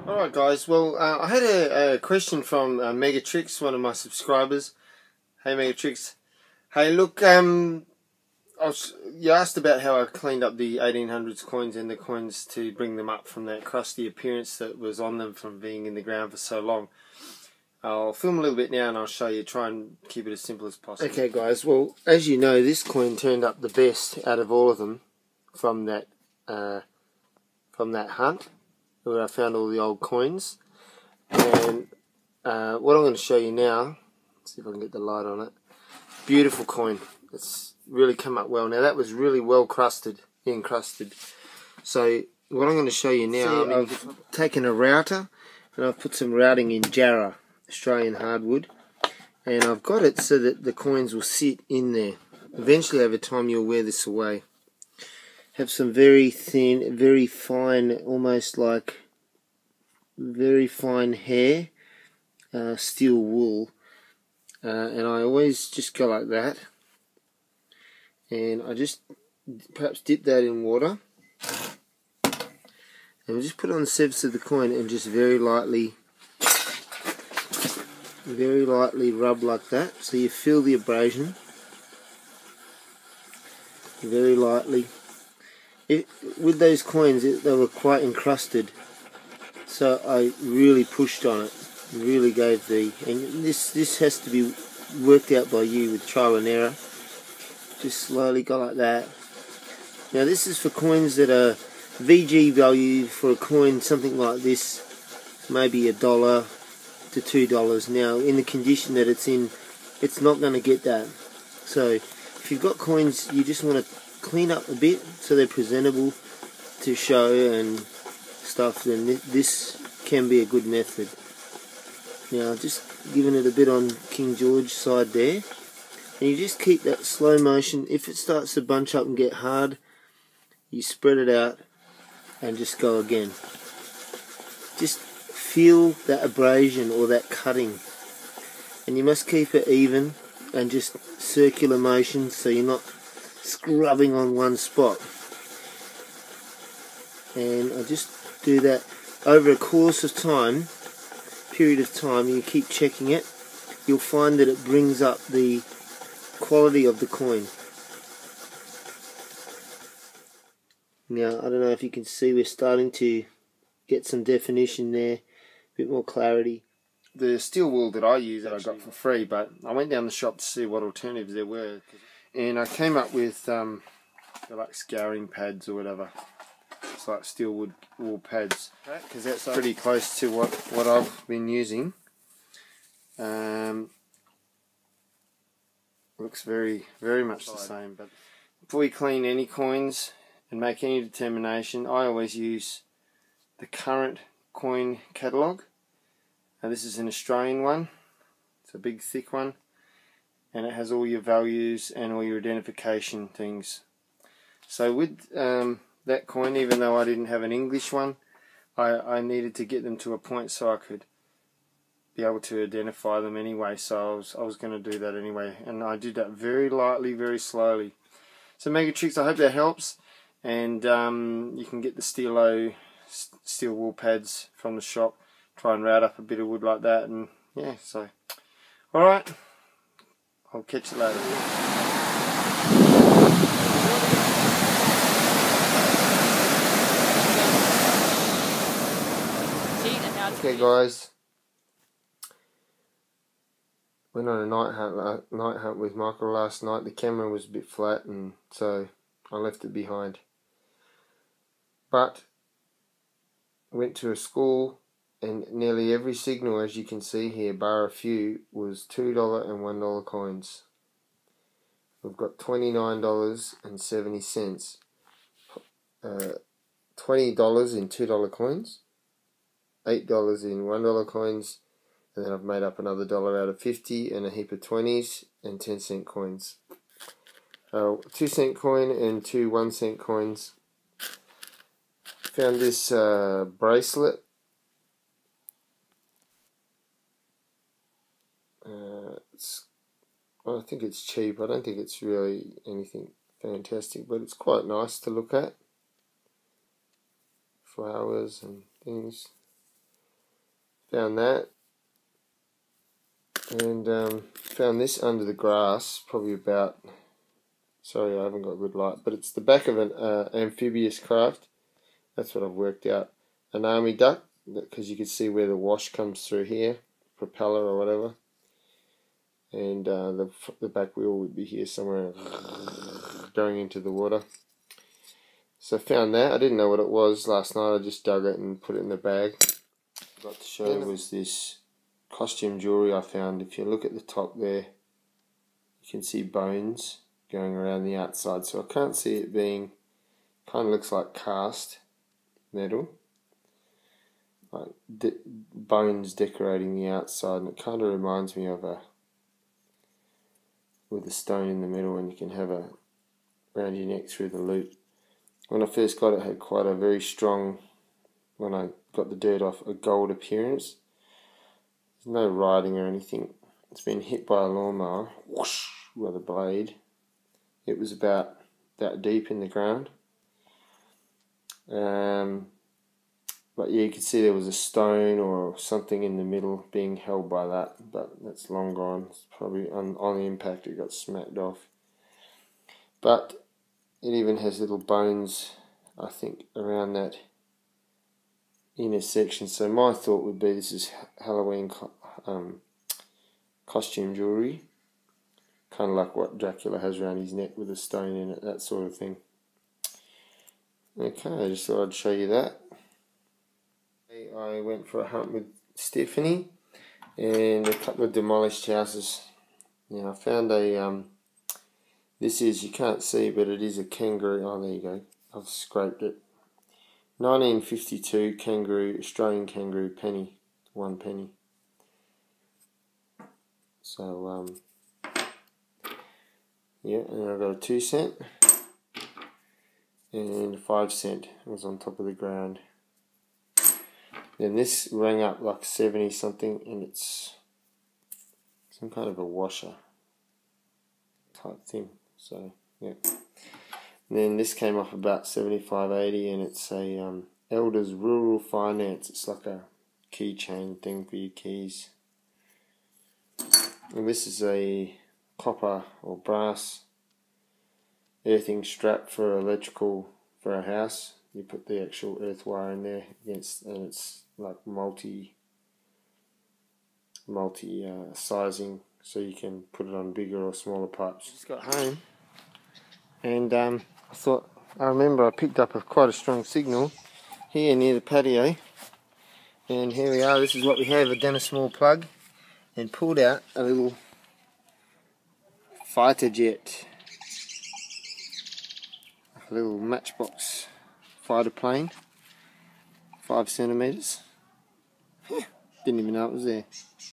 Alright guys, well I had a question from Megatrix, one of my subscribers. Hey Megatrix. Hey look, you asked about how I cleaned up the 1800s coins and the coins to bring them up from that crusty appearance that was on them from being in the ground for so long. I'll film a little bit now and I'll show you, try and keep it as simple as possible. Okay guys, well as you know this coin turned up the best out of all of them from that hunt where I found all the old coins. And what I'm going to show you now, let's see if I can get the light on it. Beautiful coin. It's really come up well. Now that was really well encrusted. So what I'm going to show you now, I've taken a router and I've put some routing in Jarrah, Australian hardwood, and I've got it so that the coins will sit in there. Eventually over time you'll wear this away. Have some very thin, very fine, almost like very fine hair, steel wool, and I always just go like that, and I just perhaps dip that in water, and we'll just put it on the surface of the coin and just very lightly rub like that, so you feel the abrasion, very lightly. With those coins, they were quite encrusted, so I really pushed on it, really gave and this has to be worked out by you with trial and error. Just slowly go like that. Now this is for coins that are VG value for a coin, something like this, maybe $1 to $2. Now in the condition that it's in, it's not going to get that. So if you've got coins you just want to clean up a bit so they're presentable to show and stuff, then this can be a good method. Now just giving it a bit on King George side there, and you just keep that slow motion. If it starts to bunch up and get hard, you spread it out and just go again. Just feel that abrasion or that cutting, and you must keep it even and just circular motion so you're not scrubbing on one spot. And I just do that over a course of time, period of time. You keep checking it, you'll find that it brings up the quality of the coin. Now I don't know if you can see, we're starting to get some definition there, a bit more clarity. The steel wool that I use that I got for free, but I went down the shop to see what alternatives there were, and I came up with they're like scouring pads or whatever. It's like steel wool pads, because that's pretty close to what I've been using. Looks very much the same. But before you clean any coins and make any determination, I always use the current coin catalogue. Now this is an Australian one. It's a big thick one, and it has all your values and all your identification things. So with that coin, even though I didn't have an English one, I needed to get them to a point so I could be able to identify them anyway, so I was going to do that anyway, and I did that very lightly, very slowly. So Megatrix, I hope that helps, and you can get the steel wool pads from the shop, try and route up a bit of wood like that, and yeah, so alright, I'll catch you later. Okay guys, went on a night hunt with Michael last night. The camera was a bit flat, and so I left it behind. But went to a school, and nearly every signal, as you can see here, bar a few, was $2 and $1 coins. We've got $29.70, $20 in $2 coins, $8 in $1 coins, and then I've made up another dollar out of 50 and a heap of 20s and 10-cent coins. 2-cent coin and 2 1-cent coins. Found this bracelet. I think it's cheap. I don't think it's really anything fantastic, but it's quite nice to look at. Flowers and things. Found that. And found this under the grass, probably about, sorry I haven't got good light, but it's the back of an amphibious craft. That's what I've worked out. An army duck, because you can see where the wash comes through here, propeller or whatever. And the back wheel would be here somewhere, going into the water. So I found that. I didn't know what it was last night. I just dug it and put it in the bag. What I got to show you was this costume jewellery I found. If you look at the top there, you can see bones going around the outside. So I can't see it being, kind of looks like cast metal. Like bones decorating the outside, and it kind of reminds me of with a stone in the middle, and you can have a around your neck through the loop. When I first got it, it had quite a very strong, when I got the dirt off, a gold appearance. There's no writing or anything. It's been hit by a lawnmower, whoosh, with a blade. It was about that deep in the ground. But yeah, you could see there was a stone or something in the middle being held by that, but that's long gone. It's probably on the impact it got smacked off. But it even has little bones, I think, around that inner section. So my thought would be this is Halloween costume jewellery, kind of like what Dracula has around his neck with a stone in it, that sort of thing. Okay, I just thought I'd show you that. I went for a hunt with Stephanie and a couple of demolished houses. Now I found a this is, you can't see, but it is a kangaroo. Oh, there you go. I've scraped it. 1952 kangaroo, Australian kangaroo penny, 1 penny. So yeah, and I got a 2 cent and a 5 cent. It was on top of the ground. Then this rang up like 70 something, and it's some kind of a washer type thing. So yeah. And then this came off about 75-80, and it's a Elders Rural Finance. It's like a keychain thing for your keys. And this is a copper or brass earthing strap for electrical for a house. You put the actual earth wire in there against, and it's like multi sizing, so you can put it on bigger or smaller pipes. Just got home, and I remember I picked up quite a strong signal here near the patio, and here we are. This is what we have. I've done a small plug and pulled out a little fighter jet, a little matchbox fighter plane, 5 centimeters. Didn't even know it was there.